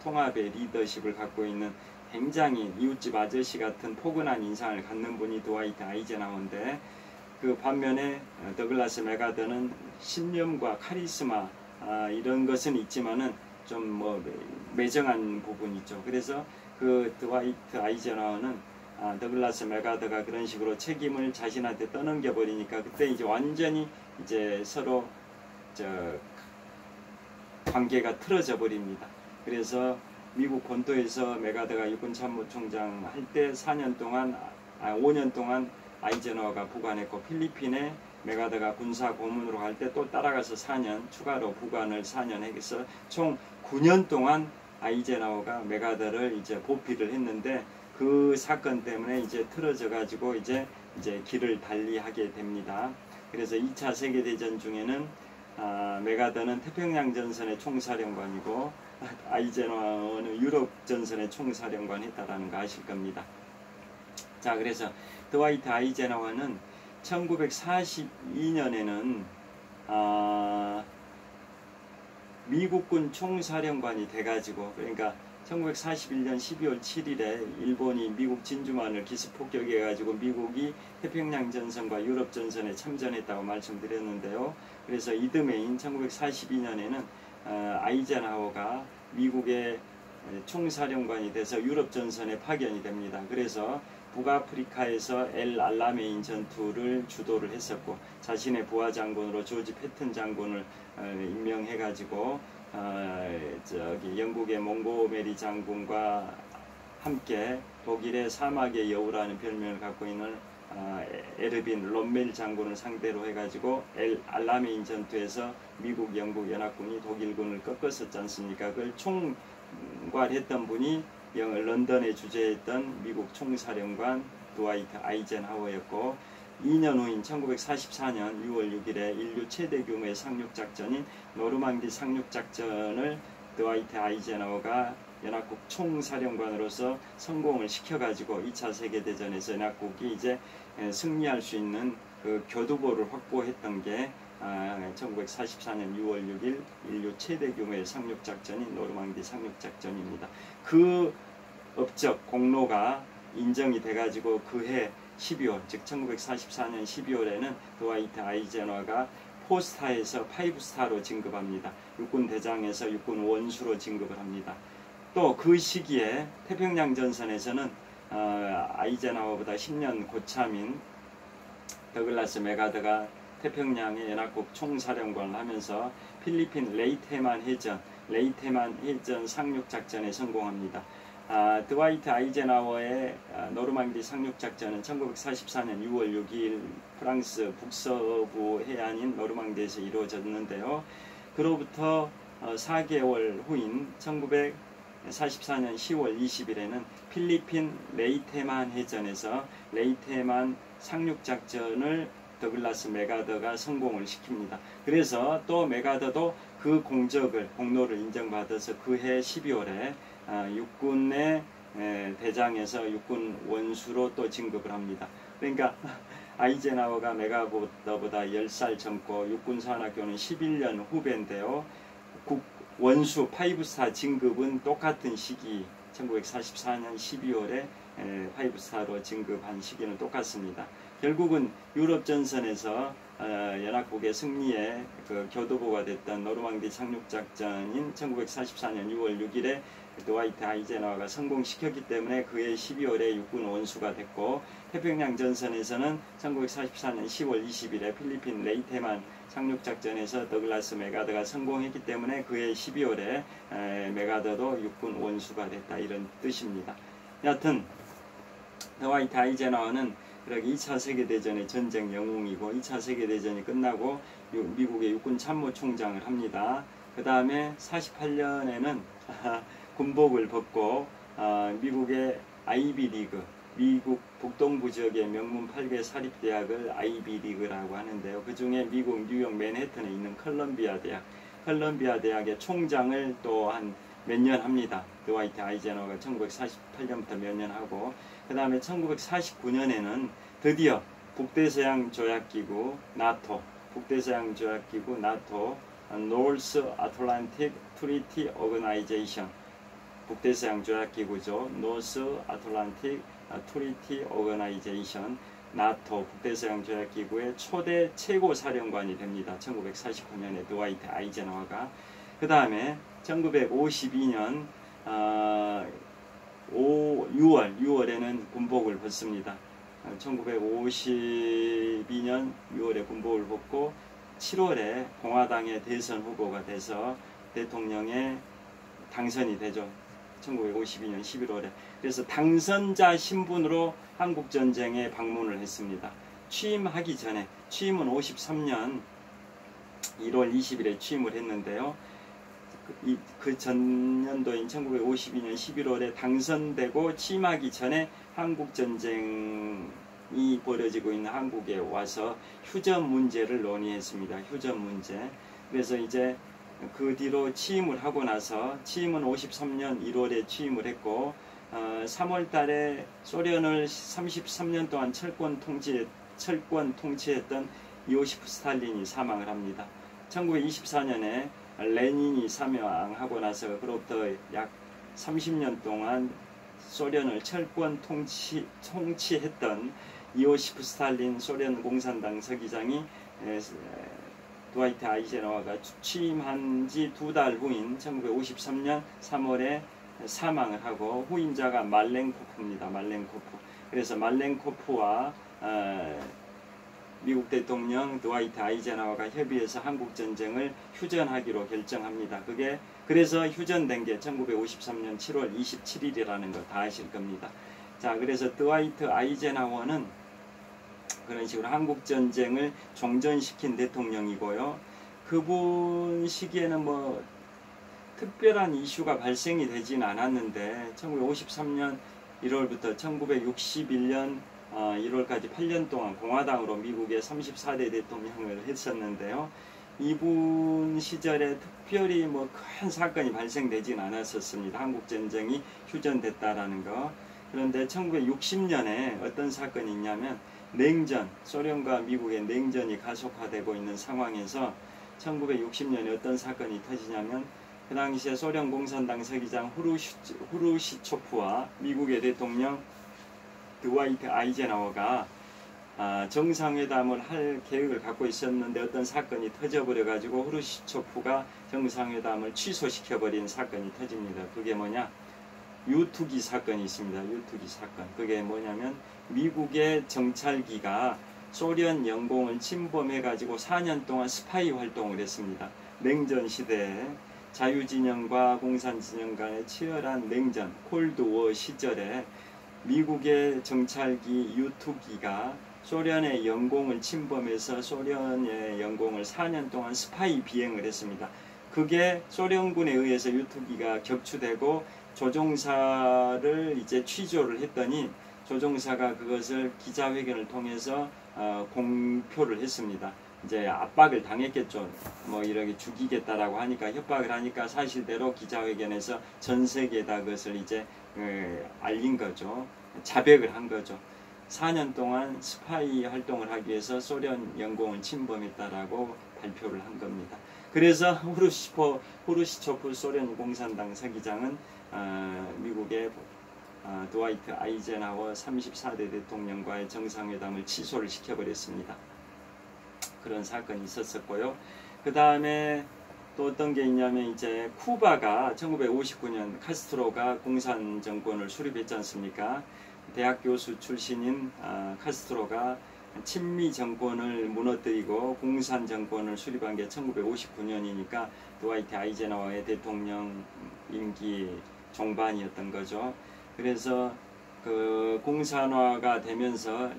통합의 리더십을 갖고 있는 굉장히 이웃집 아저씨 같은 포근한 인상을 갖는 분이 드와이트 아이젠하워인데, 그 반면에 더글라스 맥아더는 신념과 카리스마 이런 것은 있지만은 좀 매정한 부분이 있죠. 그래서 그 드와이트 아이젠하워는 더글라스 맥아더가 그런 식으로 책임을 자신한테 떠넘겨 버리니까 그때 이제 완전히 이제 서로 관계가 틀어져 버립니다. 그래서 미국 본토에서 맥아더가 육군 참모총장 할 때 5년 동안 아이젠하워가 부관했고, 필리핀에 맥아더가 군사 고문으로 갈 때 또 따라가서 4년 추가로 부관을 4년 해서 총 9년 동안 아이젠하워가 맥아더를 이제 보필을 했는데, 그 사건 때문에 이제 틀어져 가지고 이제 길을 달리하게 됩니다. 그래서 2차 세계대전 중에는 맥아더는 태평양 전선의 총사령관이고, 아이젠하워는 유럽 전선의 총사령관 했다라는 거 아실 겁니다. 자, 그래서 드와이트 아이젠하워는 1942년에는 미국군 총사령관이 돼가지고, 그러니까 1941년 12월 7일에 일본이 미국 진주만을 기습 폭격해가지고 미국이 태평양 전선과 유럽 전선에 참전했다고 말씀드렸는데요. 그래서 이듬해인 1942년에는 아이젠하워가 미국의 총사령관이 돼서 유럽 전선에 파견이 됩니다. 그래서 북아프리카에서 엘 알라메인 전투를 주도를 했었고, 자신의 부하 장군으로 조지 패튼 장군을 임명해가지고 영국의 몽고메리 장군과 함께 독일의 사막의 여우라는 별명을 갖고 있는 에르빈 롬멜 장군을 상대로 해가지고 엘 알라메인 전투에서 미국, 영국 연합군이 독일군을 꺾었었지 않습니까? 그걸 총괄했던 분이 런던에 주재했던 미국 총사령관 드와이트 아이젠하워였고, 2년 후인 1944년 6월 6일에 인류 최대 규모의 상륙작전인 노르망디 상륙작전을 드와이트 아이젠하워가 연합국 총사령관으로서 성공을 시켜가지고 2차 세계대전에서 연합국이 이제 승리할 수 있는 그 교두보를 확보했던 게 1944년 6월 6일 인류 최대 규모의 상륙작전인 노르망디 상륙작전입니다. 그 업적 공로가 인정이 돼가지고 그해 12월, 즉 1944년 12월에는 드와이트 아이젠하워가 포스타에서 5스타로 진급합니다. 육군 대장에서 육군 원수로 진급을 합니다. 또 그 시기에 태평양 전선에서는 아이젠하워보다 10년 고참인 더글라스 맥아더가 태평양의 연합국 총사령관을 하면서 필리핀 레이테만 해전 상륙작전에 성공합니다. 드와이트 아이젠하워의 노르망디 상륙작전은 1944년 6월 6일 프랑스 북서부 해안인 노르망디에서 이루어졌는데요. 그로부터 4개월 후인 1944년 10월 20일에는 필리핀 레이테만 해전에서 레이테만 상륙작전을 더글라스 맥아더가 성공을 시킵니다. 그래서 또 맥아더도 그 공로를 인정받아서 그해 12월에 육군의 대장에서 육군 원수로 또 진급을 합니다. 그러니까 아이젠하워가 맥아더보다 10살 젊고 육군사관학교는 11년 후배인데요. 원수 5스타 진급은 똑같은 시기 1944년 12월에 5스타로 진급한 시기는 똑같습니다. 결국은 유럽 전선에서 연합국의 승리에 그 교두보가 됐던 노르망디 상륙작전인 1944년 6월 6일에 드와이트 아이젠하워가 성공시켰기 때문에 그해 12월에 육군 원수가 됐고, 태평양 전선에서는 1944년 10월 20일에 필리핀 레이테만 상륙작전에서 더글라스 맥아더가 성공했기 때문에 그해 12월에 맥아더도 육군 원수가 됐다, 이런 뜻입니다. 여하튼 드와이트 아이젠하워는 그렇게 2차 세계대전의 전쟁 영웅이고, 2차 세계대전이 끝나고 미국의 육군 참모총장을 합니다. 그 다음에 48년에는 군복을 벗고 미국의 아이비리그, 미국 북동부 지역의 명문 8개 사립대학을 아이비리그라고 하는데요. 그 중에 미국 뉴욕 맨해튼에 있는 컬럼비아 대학의 총장을 또 한 몇 년 합니다. 드와이트 아이젠하워가 1948년부터 몇 년 하고, 그 다음에 1949년에는 드디어 북대서양 조약기구 나토, North Atlantic Treaty Organization, 북대서양 조약기구죠. North Atlantic Treaty Organization, 나토 북대서양 조약기구의 초대 최고사령관이 됩니다. 1949년에 드와이트 아이젠하워가. 그 다음에 1952년 6월에는 군복을 벗습니다. 1952년 6월에 군복을 벗고 7월에 공화당의 대선 후보가 돼서 대통령에 당선이 되죠. 1952년 11월에. 그래서 당선자 신분으로 한국전쟁에 방문을 했습니다. 취임하기 전에, 취임은 53년 1월 20일에 취임을 했는데요. 그 전년도인 1952년 11월에 당선되고 취임하기 전에 한국전쟁이 벌어지고 있는 한국에 와서 휴전 문제를 논의했습니다. 휴전 문제. 그래서 이제 그 뒤로 취임을 하고 나서 취임은 53년 1월에 취임을 했고 3월 달에 소련을 33년 동안 철권 통치했던 이오시프 스탈린이 사망을 합니다. 1924년에 레닌이 사망하고 나서 그로부터 약 30년 동안 소련을 철권 통치했던 이오시프 스탈린 소련 공산당 서기장이 드와이트 아이젠하워가 취임한 지 2달 후인 1953년 3월에 사망을 하고 후임자가 말렌코프입니다. 말렌코프. 그래서 말렌코프와 미국 대통령 드와이트 아이젠하워가 협의해서 한국전쟁을 휴전하기로 결정합니다. 그래서 휴전된 게 1953년 7월 27일이라는 거 다 아실 겁니다. 자, 그래서 드와이트 아이젠하워는 그런 식으로 한국전쟁을 종전시킨 대통령이고요. 그분 시기에는 뭐 특별한 이슈가 발생이 되진 않았는데 1953년 1월부터 1961년 1월까지 8년 동안 공화당으로 미국의 34대 대통령을 했었는데요. 이분 시절에 특별히 뭐 큰 사건이 발생되진 않았었습니다. 한국전쟁이 휴전됐다라는 거. 그런데 1960년에 어떤 사건이 있냐면 냉전, 소련과 미국의 냉전이 가속화되고 있는 상황에서 1960년에 어떤 사건이 터지냐면 그 당시에 소련 공산당 서기장 후르시초프와 미국의 대통령 드와이트 아이젠하워가 정상회담을 할 계획을 갖고 있었는데 어떤 사건이 터져버려 가지고 후르시초프가 정상회담을 취소시켜버린 사건이 터집니다. 그게 뭐냐? 유투기 사건이 있습니다. 유투기 사건. 그게 뭐냐면 미국의 정찰기가 소련 영공을 침범해 가지고 4년 동안 스파이 활동을 했습니다. 냉전 시대에 자유진영과 공산진영 간의 치열한 냉전, 콜드워 시절에 미국의 정찰기 유투기가 소련의 영공을 침범해서 소련의 영공을 4년 동안 스파이 비행을 했습니다. 그게 소련군에 의해서 유투기가 격추되고 조종사를 이제 취조를 했더니 조종사가 그것을 기자회견을 통해서 공표를 했습니다. 이제 압박을 당했겠죠. 뭐 이렇게 죽이겠다라고 하니까 협박을 하니까 사실대로 기자회견에서 전 세계에다 그것을 이제 알린 거죠. 자백을 한 거죠. 4년 동안 스파이 활동을 하기 위해서 소련 영공을 침범했다라고 발표를 한 겁니다. 그래서 후르시초프 소련 공산당 서기장은 미국의 드와이트 아이젠하워 34대 대통령과의 정상회담을 취소를 시켜버렸습니다. 그런 사건이 있었었고요. 그 다음에 또 어떤 게 있냐면 이제 쿠바가 1959년 카스트로가 공산 정권을 수립했지 않습니까? 대학 교수 출신인 카스트로가 친미 정권을 무너뜨리고 공산 정권을 수립한 게 1959년이니까 드와이트 아이젠하워의 대통령 임기 종반이었던 거죠. 그래서 그 공산화가 되면서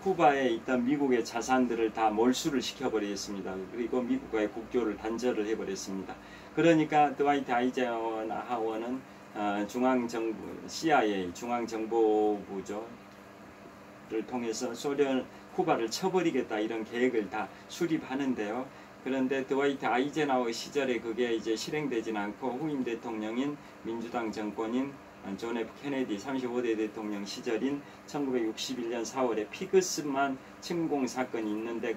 쿠바에 있던 미국의 자산들을 다 몰수를 시켜버렸습니다. 그리고 미국과의 국교를 단절을 해버렸습니다. 그러니까 드와이트 아이젠하워는 중앙정부 CIA 중앙정보부를 통해서 쿠바를 쳐버리겠다 이런 계획을 다 수립하는데요. 그런데 드와이트 아이젠하워 시절에 그게 이제 실행되지는 않고 후임 대통령인 민주당 정권인 존 F 케네디 35대 대통령 시절인 1961년 4월에 피그스만 침공 사건이 있는데